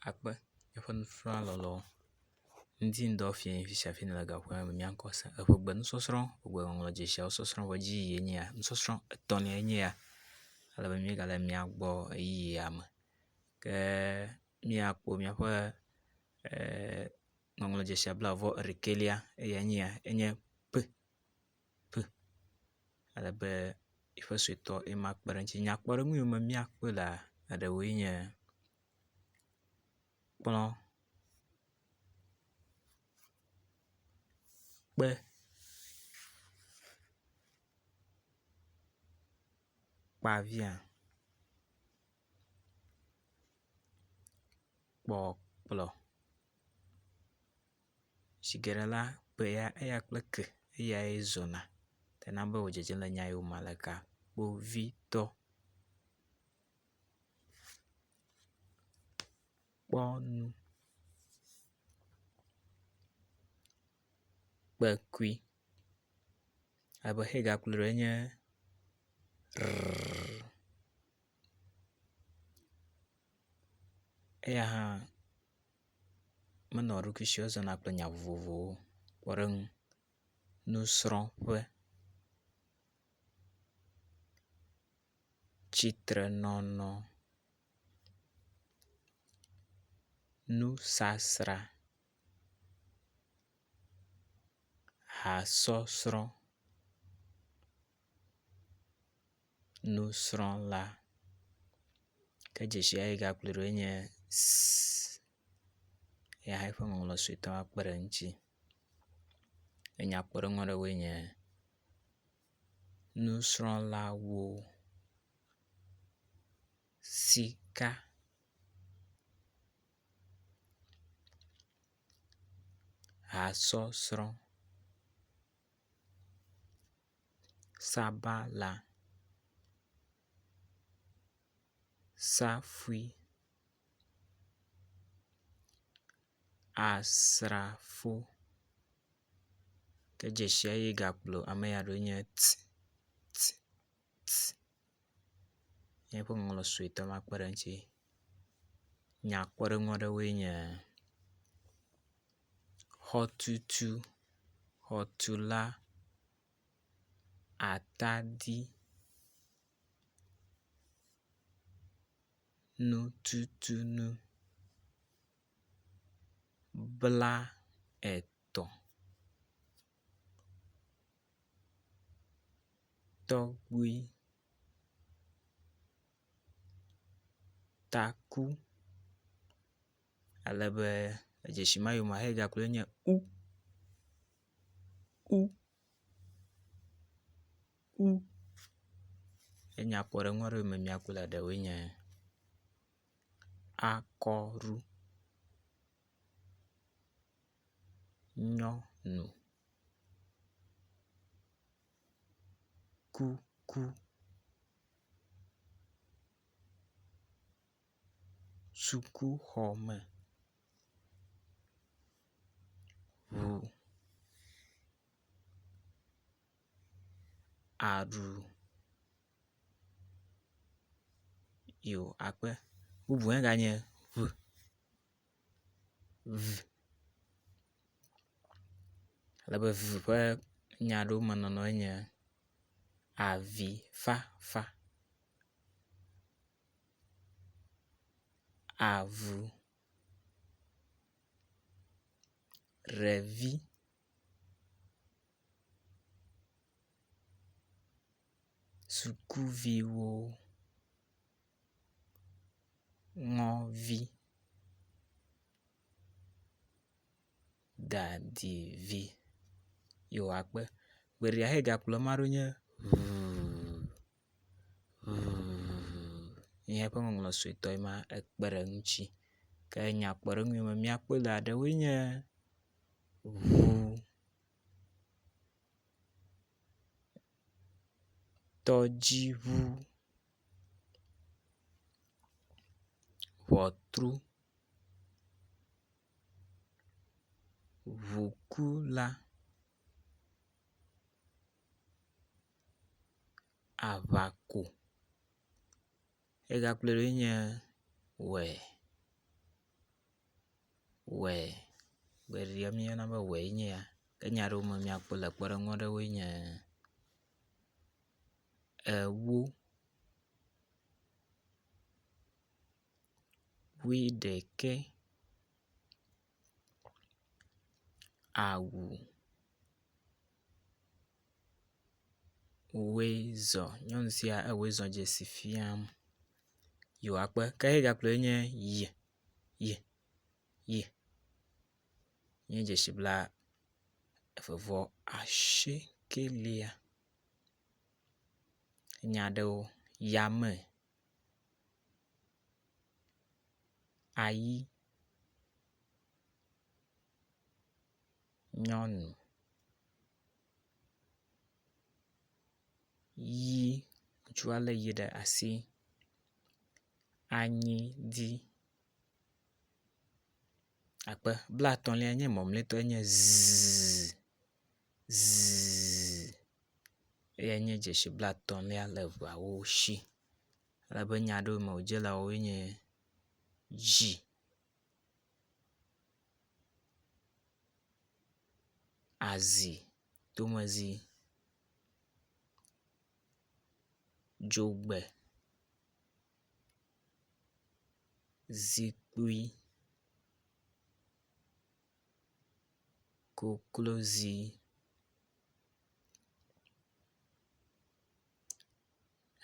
akpe eƒe nufrɔla lɔlɔ ŋdi ŋdɔ fia fisia fi nele gaƒoa me miakɔ se eƒe gbenusɔsrɔ̃ egbe ŋlɔ dzesiawo sɔsrɔ̃ ƒe dzi yiyim nye ya nusɔsrɔ̃ etɔ̃lia nye ya alebe míegale mia gbɔ yiyia me ke míakpɔ miaƒe ŋɔŋlɔ dzesia blaeve-ɖekɛlia eya nye ya enye p alebe eƒe suetɔ ema kpe ɖe eŋuti. Nyakpɔɖeŋu yiwo me míakpe le eɖewoe nye kplɔ, kpe, kpavia, kpɔkplɔ. Shigeɖe la kpe ya eya kple ke eyae zɔna tena be wo dzedzem le nya yiwo me aleka. Kpovitɔ, kpɔnu, kpekui alebe he gakplɔe ɖoe nye r. Eya hã menɔ eɖokui si wozɔna kple nya vovovowo kpɔɖeŋu nusrɔ̃ƒe, tsitrenɔnɔ, nusasra, hasɔsrɔ̃, nusrɔ̃la ke dzesia yi gakplɔe ɖoe nye s. Eya hã eƒe ŋɔŋlɔ suetɔ makpe ɖe eŋuti. Enyakpɔɖeŋu aɖewoe nye nusrɔ̃lawo, sika, hasɔsrɔ̃, sabala, safui, asrafo ke dzesia yi gakplɔ ameya ɖoe nye t. Ye ƒe ŋɔŋlɔ suetɔ makpe ɖe eŋuti. Nyakpɔɖeŋu aɖewoe nye xɔtutu, xɔtula, atadi, nututunu, bla etɔ̃, tɔgbi, taku alebe edzesi ma yome he gakplɔe nye u. Enyakpɔɖeŋu aɖewo me míakpɔ le ɖewoe nye akɔru, nyɔnu, kuku, sukuxɔme, ʋu, aɖu yo akpe bubu hã ganye ʋ, v alebe v ƒe nya ɖewo me nɔnɔe nye avifafa, avu, ɖevi, sukuviwo, ŋɔvi, dadivi yo akpe. Gbeɖelia he gakplɔ ema ɖo nye ye ƒe ŋɔŋlɔ suetɔ ema ekpe ɖe eŋuti. Ke nyakpɔɖeŋu yiwo me míakpɔe le ɖewoe nye ʋu, tɔdziʋu, ʋɔtru, ʋukula, aʋako egakplɔe ɖoe nye wɔe. we gbeɖiɖia míyɔna be we nye ya. Ke nya ɖewo me míakpɔ le kpeɖeŋu aɖewoe nye ewo, 11, awu, wezɔ. Nyɔnu sia ewezɔ dzesi fiam. Yo akpe ke ye gakplɔe nye y. Nye dzesi bla-29. Nya ɖewo yame, ayi, nyɔnu, yi, ŋutsua lé yi ɖe asi, anyidi. Akpe bla-etɔ̃lia nye mɔmlɛtɔ nye z. Eya nye dzesi bla-etɔ̃lia le eveawo si. Alebe nya ɖewo me wodze le woawoe nye dzi, azi, tomezi, dzogbe, zikpui, koklozi,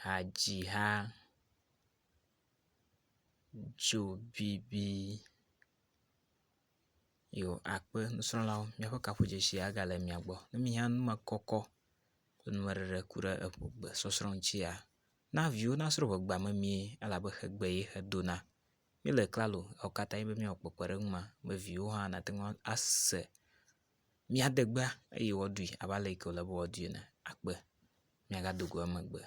hadziha, dzobibi. Yo akpe nusrɔ̃lawo míaƒe kaƒodzesi agale mia gbɔ. Ne mihiã nume kɔkɔ kple numeɖeɖe ku ɖe eƒogbesɔsrɔ̃ ŋutsia, na viwo nasrɔ̃ ʋegbea memie elabe xegbe ye hedona. Míele klalo wo katã be míawɔ kpekpeɖeŋu ma be viwo hã nate ŋu ase míadegbea eye woaɖui abe ale yi ke wòle be woaɖui ene. Akpe míagado go emegbe.